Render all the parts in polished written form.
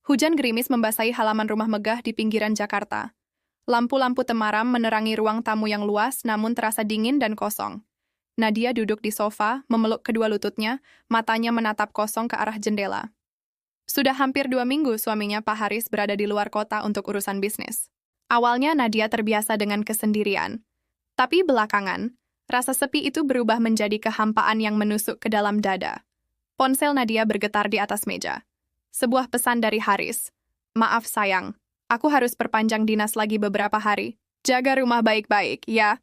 Hujan gerimis membasahi halaman rumah megah di pinggiran Jakarta. Lampu-lampu temaram menerangi ruang tamu yang luas namun terasa dingin dan kosong. Nadia duduk di sofa, memeluk kedua lututnya, matanya menatap kosong ke arah jendela. Sudah hampir 2 minggu suaminya Pak Haris berada di luar kota untuk urusan bisnis. Awalnya Nadia terbiasa dengan kesendirian. Tapi belakangan, rasa sepi itu berubah menjadi kehampaan yang menusuk ke dalam dada. Ponsel Nadia bergetar di atas meja. Sebuah pesan dari Haris. "Maaf sayang, aku harus perpanjang dinas lagi beberapa hari. Jaga rumah baik-baik, ya."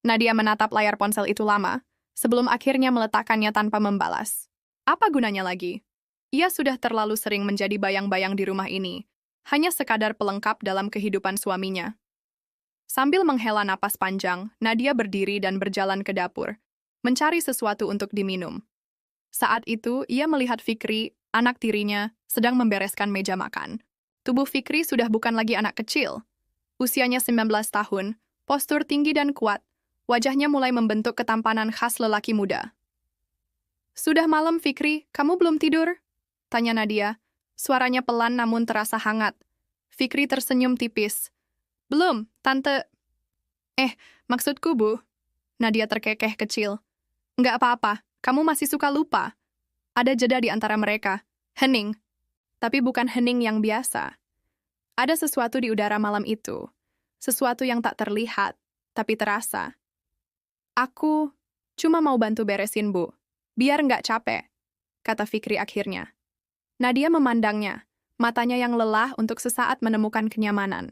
Nadia menatap layar ponsel itu lama, sebelum akhirnya meletakkannya tanpa membalas. Apa gunanya lagi? Ia sudah terlalu sering menjadi bayang-bayang di rumah ini, hanya sekadar pelengkap dalam kehidupan suaminya. Sambil menghela napas panjang, Nadia berdiri dan berjalan ke dapur, mencari sesuatu untuk diminum. Saat itu, ia melihat Fikri, anak tirinya, sedang membereskan meja makan. Tubuh Fikri sudah bukan lagi anak kecil. Usianya 19 tahun, postur tinggi dan kuat, wajahnya mulai membentuk ketampanan khas lelaki muda. "Sudah malam, Fikri, kamu belum tidur?" tanya Nadia. Suaranya pelan namun terasa hangat. Fikri tersenyum tipis. "Belum, Tante." Maksudku, Bu." Nadia terkekeh kecil. "Nggak apa-apa, kamu masih suka lupa." Ada jeda di antara mereka. Hening. Tapi bukan hening yang biasa. Ada sesuatu di udara malam itu. Sesuatu yang tak terlihat, tapi terasa. "Aku cuma mau bantu beresin, Bu. Biar nggak capek," kata Fikri akhirnya. Nadia memandangnya, matanya yang lelah untuk sesaat menemukan kenyamanan.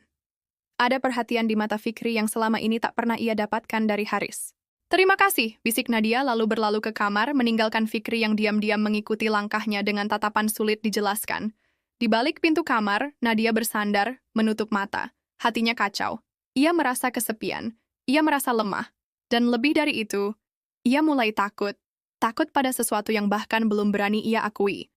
Ada perhatian di mata Fikri yang selama ini tak pernah ia dapatkan dari Haris. "Terima kasih," bisik Nadia lalu berlalu ke kamar, meninggalkan Fikri yang diam-diam mengikuti langkahnya dengan tatapan sulit dijelaskan. Di balik pintu kamar, Nadia bersandar, menutup mata. Hatinya kacau. Ia merasa kesepian, ia merasa lemah. Dan lebih dari itu, ia mulai takut. Takut pada sesuatu yang bahkan belum berani ia akui.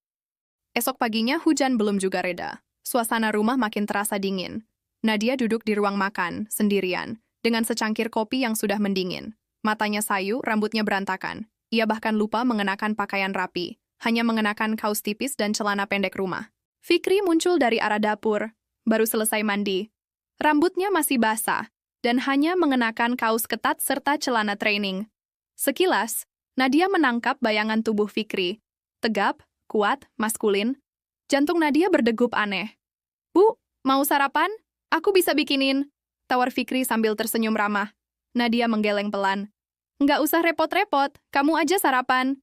Esok paginya hujan belum juga reda. Suasana rumah makin terasa dingin. Nadia duduk di ruang makan, sendirian, dengan secangkir kopi yang sudah mendingin. Matanya sayu, rambutnya berantakan. Ia bahkan lupa mengenakan pakaian rapi, hanya mengenakan kaos tipis dan celana pendek rumah. Fikri muncul dari arah dapur, baru selesai mandi. Rambutnya masih basah, dan hanya mengenakan kaos ketat serta celana training. Sekilas, Nadia menangkap bayangan tubuh Fikri. Tegap, kuat, maskulin. Jantung Nadia berdegup aneh. "Bu, mau sarapan? Aku bisa bikinin," tawar Fikri sambil tersenyum ramah. Nadia menggeleng pelan. "Nggak usah repot-repot, kamu aja sarapan."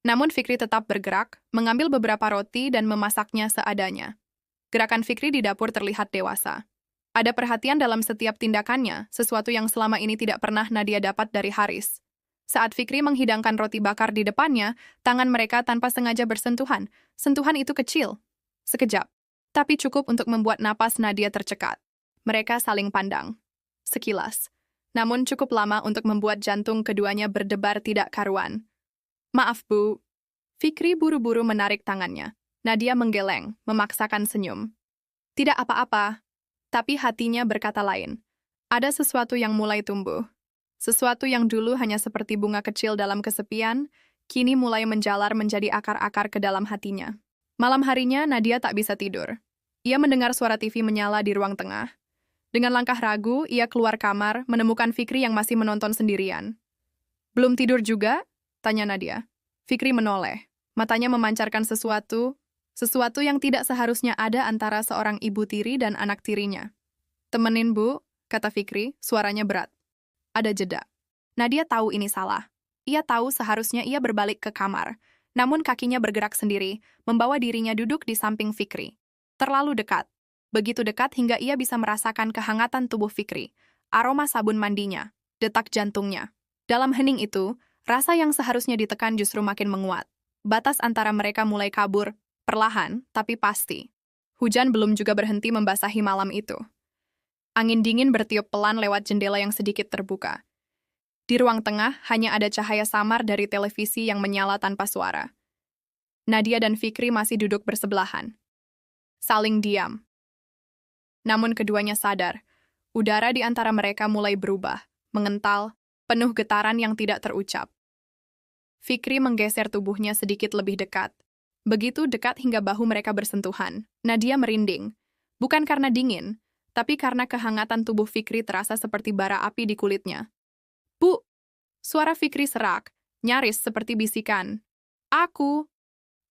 Namun Fikri tetap bergerak, mengambil beberapa roti dan memasaknya seadanya. Gerakan Fikri di dapur terlihat dewasa. Ada perhatian dalam setiap tindakannya, sesuatu yang selama ini tidak pernah Nadia dapat dari Haris. Saat Fikri menghidangkan roti bakar di depannya, tangan mereka tanpa sengaja bersentuhan. Sentuhan itu kecil. Sekejap. Tapi cukup untuk membuat napas Nadia tercekat. Mereka saling pandang. Sekilas. Namun cukup lama untuk membuat jantung keduanya berdebar tidak karuan. "Maaf, Bu." Fikri buru-buru menarik tangannya. Nadia menggeleng, memaksakan senyum. "Tidak apa-apa." Tapi hatinya berkata lain. Ada sesuatu yang mulai tumbuh. Sesuatu yang dulu hanya seperti bunga kecil dalam kesepian, kini mulai menjalar menjadi akar-akar ke dalam hatinya. Malam harinya, Nadia tak bisa tidur. Ia mendengar suara TV menyala di ruang tengah. Dengan langkah ragu, ia keluar kamar, menemukan Fikri yang masih menonton sendirian. "Belum tidur juga?" tanya Nadia. Fikri menoleh. Matanya memancarkan sesuatu yang tidak seharusnya ada antara seorang ibu tiri dan anak tirinya. "Temenin, Bu," kata Fikri, suaranya berat. Ada jeda. Nadia tahu ini salah. Ia tahu seharusnya ia berbalik ke kamar, namun kakinya bergerak sendiri, membawa dirinya duduk di samping Fikri. Terlalu dekat. Begitu dekat hingga ia bisa merasakan kehangatan tubuh Fikri, aroma sabun mandinya, detak jantungnya. Dalam hening itu, rasa yang seharusnya ditekan justru makin menguat. Batas antara mereka mulai kabur, perlahan, tapi pasti. Hujan belum juga berhenti membasahi malam itu. Angin dingin bertiup pelan lewat jendela yang sedikit terbuka. Di ruang tengah hanya ada cahaya samar dari televisi yang menyala tanpa suara. Nadia dan Fikri masih duduk bersebelahan. Saling diam. Namun keduanya sadar, udara di antara mereka mulai berubah, mengental, penuh getaran yang tidak terucap. Fikri menggeser tubuhnya sedikit lebih dekat. Begitu dekat hingga bahu mereka bersentuhan. Nadia merinding. Bukan karena dingin, tapi karena kehangatan tubuh Fikri terasa seperti bara api di kulitnya. "Bu!" Suara Fikri serak, nyaris seperti bisikan. "Aku!"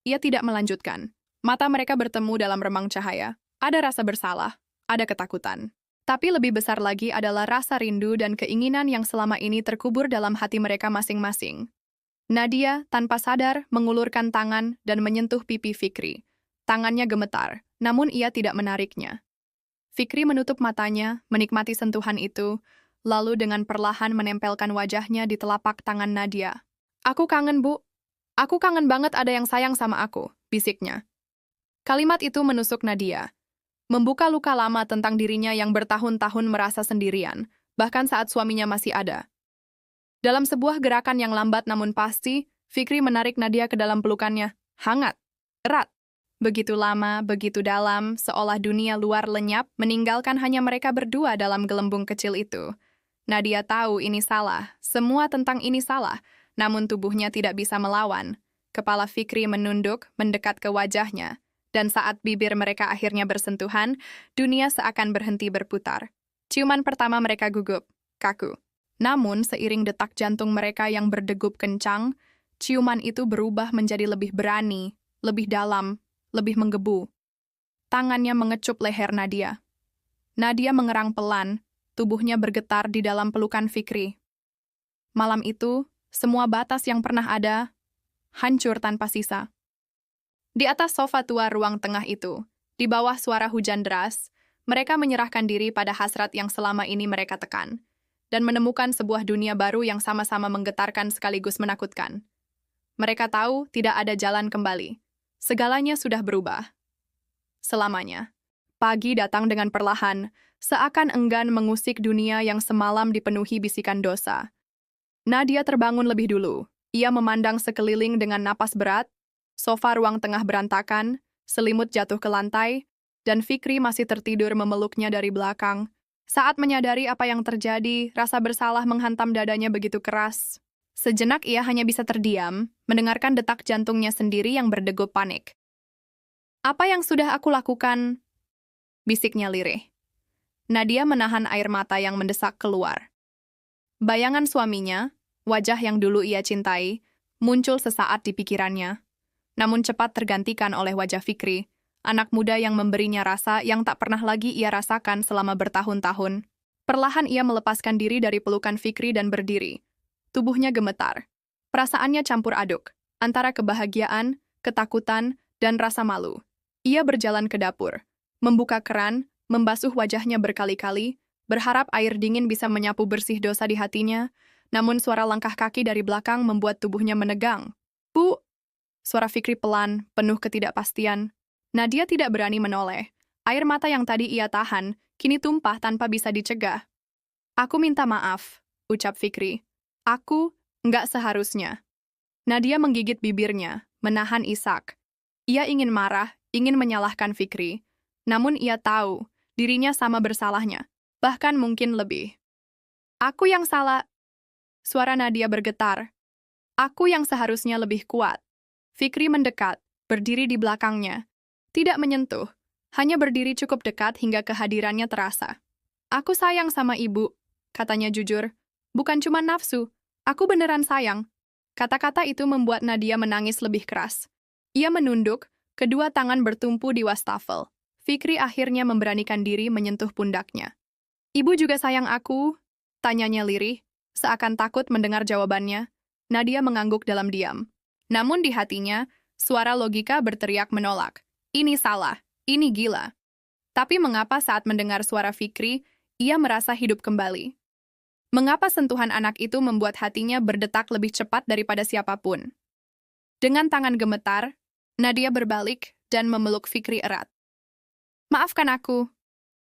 Ia tidak melanjutkan. Mata mereka bertemu dalam remang cahaya. Ada rasa bersalah, ada ketakutan. Tapi lebih besar lagi adalah rasa rindu dan keinginan yang selama ini terkubur dalam hati mereka masing-masing. Nadia, tanpa sadar, mengulurkan tangan dan menyentuh pipi Fikri. Tangannya gemetar, namun ia tidak menariknya. Fikri menutup matanya, menikmati sentuhan itu, lalu dengan perlahan menempelkan wajahnya di telapak tangan Nadia. "Aku kangen, Bu. Aku kangen banget ada yang sayang sama aku," bisiknya. Kalimat itu menusuk Nadia. Membuka luka lama tentang dirinya yang bertahun-tahun merasa sendirian, bahkan saat suaminya masih ada. Dalam sebuah gerakan yang lambat namun pasti, Fikri menarik Nadia ke dalam pelukannya. Hangat, erat. Begitu lama, begitu dalam, seolah dunia luar lenyap, meninggalkan hanya mereka berdua dalam gelembung kecil itu. Nadia tahu ini salah, semua tentang ini salah, namun tubuhnya tidak bisa melawan. Kepala Fikri menunduk, mendekat ke wajahnya, dan saat bibir mereka akhirnya bersentuhan, dunia seakan berhenti berputar. Ciuman pertama mereka gugup, kaku. Namun, seiring detak jantung mereka yang berdegup kencang, ciuman itu berubah menjadi lebih berani, lebih dalam, lebih menggebu. Tangannya mengecup leher Nadia. Nadia mengerang pelan, tubuhnya bergetar di dalam pelukan Fikri. Malam itu, semua batas yang pernah ada, hancur tanpa sisa. Di atas sofa tua ruang tengah itu, di bawah suara hujan deras, mereka menyerahkan diri pada hasrat yang selama ini mereka tekan, dan menemukan sebuah dunia baru yang sama-sama menggetarkan sekaligus menakutkan. Mereka tahu tidak ada jalan kembali. Segalanya sudah berubah. Selamanya. Pagi datang dengan perlahan, seakan enggan mengusik dunia yang semalam dipenuhi bisikan dosa. Nadia terbangun lebih dulu. Ia memandang sekeliling dengan napas berat, sofa ruang tengah berantakan, selimut jatuh ke lantai, dan Fikri masih tertidur memeluknya dari belakang. Saat menyadari apa yang terjadi, rasa bersalah menghantam dadanya begitu keras. Sejenak ia hanya bisa terdiam, mendengarkan detak jantungnya sendiri yang berdegup panik. "Apa yang sudah aku lakukan?" bisiknya lirih. Nadia menahan air mata yang mendesak keluar. Bayangan suaminya, wajah yang dulu ia cintai, muncul sesaat di pikirannya. Namun cepat tergantikan oleh wajah Fikri, anak muda yang memberinya rasa yang tak pernah lagi ia rasakan selama bertahun-tahun. Perlahan ia melepaskan diri dari pelukan Fikri dan berdiri. Tubuhnya gemetar. Perasaannya campur aduk, antara kebahagiaan, ketakutan, dan rasa malu. Ia berjalan ke dapur, membuka keran, membasuh wajahnya berkali-kali, berharap air dingin bisa menyapu bersih dosa di hatinya, namun suara langkah kaki dari belakang membuat tubuhnya menegang. "Bu!" Suara Fikri pelan, penuh ketidakpastian. Nadia tidak berani menoleh. Air mata yang tadi ia tahan, kini tumpah tanpa bisa dicegah. "Aku minta maaf," ucap Fikri. "Aku nggak seharusnya." Nadia menggigit bibirnya, menahan isak. Ia ingin marah, ingin menyalahkan Fikri. Namun ia tahu, dirinya sama bersalahnya, bahkan mungkin lebih. "Aku yang salah." Suara Nadia bergetar. "Aku yang seharusnya lebih kuat." Fikri mendekat, berdiri di belakangnya. Tidak menyentuh, hanya berdiri cukup dekat hingga kehadirannya terasa. "Aku sayang sama ibu," katanya jujur. "Bukan cuma nafsu, aku beneran sayang." Kata-kata itu membuat Nadia menangis lebih keras. Ia menunduk, kedua tangan bertumpu di wastafel. Fikri akhirnya memberanikan diri menyentuh pundaknya. "Ibu juga sayang aku?" tanyanya lirih, seakan takut mendengar jawabannya. Nadia mengangguk dalam diam. Namun di hatinya, suara logika berteriak menolak. Ini salah, ini gila. Tapi mengapa saat mendengar suara Fikri, ia merasa hidup kembali? Mengapa sentuhan anak itu membuat hatinya berdetak lebih cepat daripada siapapun? Dengan tangan gemetar, Nadia berbalik dan memeluk Fikri erat. "Maafkan aku,"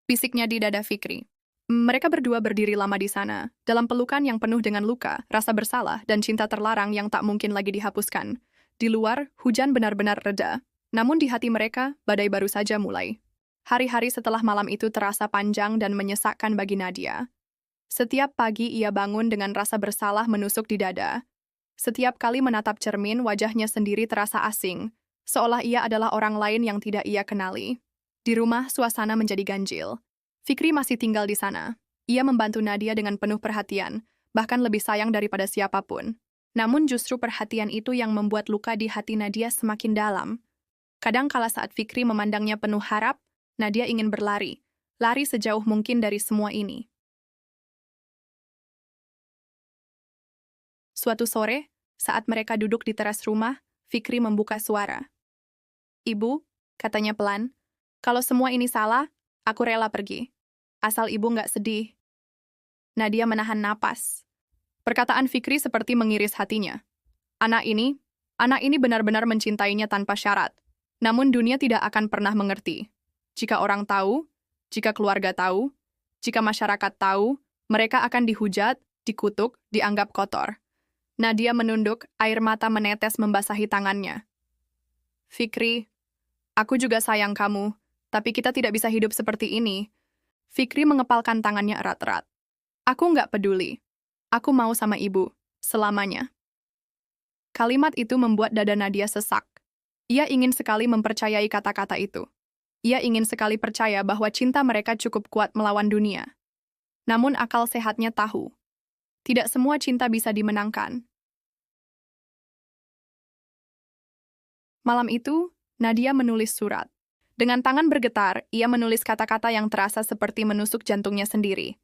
bisiknya di dada Fikri. Mereka berdua berdiri lama di sana, dalam pelukan yang penuh dengan luka, rasa bersalah, dan cinta terlarang yang tak mungkin lagi dihapuskan. Di luar, hujan benar-benar reda. Namun di hati mereka, badai baru saja mulai. Hari-hari setelah malam itu terasa panjang dan menyesakkan bagi Nadia. Setiap pagi ia bangun dengan rasa bersalah menusuk di dada. Setiap kali menatap cermin, wajahnya sendiri terasa asing, seolah ia adalah orang lain yang tidak ia kenali. Di rumah, suasana menjadi ganjil. Fikri masih tinggal di sana. Ia membantu Nadia dengan penuh perhatian, bahkan lebih sayang daripada siapapun. Namun justru perhatian itu yang membuat luka di hati Nadia semakin dalam. Kadang kala saat Fikri memandangnya penuh harap, Nadia ingin berlari. Lari sejauh mungkin dari semua ini. Suatu sore, saat mereka duduk di teras rumah, Fikri membuka suara. "Ibu," katanya pelan, "kalau semua ini salah, aku rela pergi. Asal ibu nggak sedih." Nadia menahan napas. Perkataan Fikri seperti mengiris hatinya. Anak ini benar-benar mencintainya tanpa syarat. Namun dunia tidak akan pernah mengerti. Jika orang tahu, jika keluarga tahu, jika masyarakat tahu, mereka akan dihujat, dikutuk, dianggap kotor. Nadia menunduk, air mata menetes membasahi tangannya. "Fikri, aku juga sayang kamu, tapi kita tidak bisa hidup seperti ini." Fikri mengepalkan tangannya erat-erat. "Aku nggak peduli. Aku mau sama ibu, selamanya." Kalimat itu membuat dada Nadia sesak. Ia ingin sekali mempercayai kata-kata itu. Ia ingin sekali percaya bahwa cinta mereka cukup kuat melawan dunia. Namun akal sehatnya tahu. Tidak semua cinta bisa dimenangkan. Malam itu, Nadia menulis surat. Dengan tangan bergetar, ia menulis kata-kata yang terasa seperti menusuk jantungnya sendiri.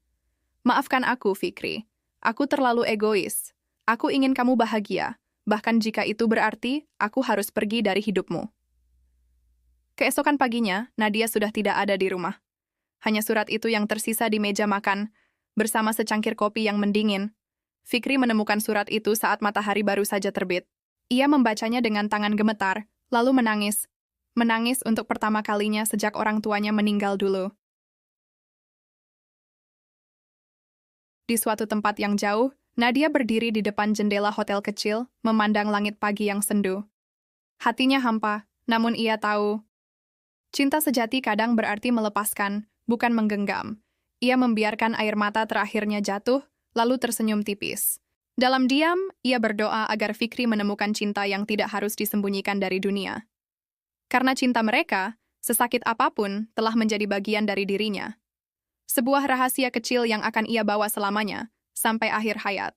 "Maafkan aku, Fikri. Aku terlalu egois. Aku ingin kamu bahagia, bahkan jika itu berarti aku harus pergi dari hidupmu." Keesokan paginya, Nadia sudah tidak ada di rumah. Hanya surat itu yang tersisa di meja makan, bersama secangkir kopi yang mendingin. Fikri menemukan surat itu saat matahari baru saja terbit. Ia membacanya dengan tangan gemetar, lalu menangis. Menangis untuk pertama kalinya sejak orang tuanya meninggal dulu. Di suatu tempat yang jauh, Nadia berdiri di depan jendela hotel kecil, memandang langit pagi yang sendu. Hatinya hampa, namun ia tahu. Cinta sejati kadang berarti melepaskan, bukan menggenggam. Ia membiarkan air mata terakhirnya jatuh, lalu tersenyum tipis. Dalam diam, ia berdoa agar Fikri menemukan cinta yang tidak harus disembunyikan dari dunia. Karena cinta mereka, sesakit apapun, telah menjadi bagian dari dirinya. Sebuah rahasia kecil yang akan ia bawa selamanya, sampai akhir hayat.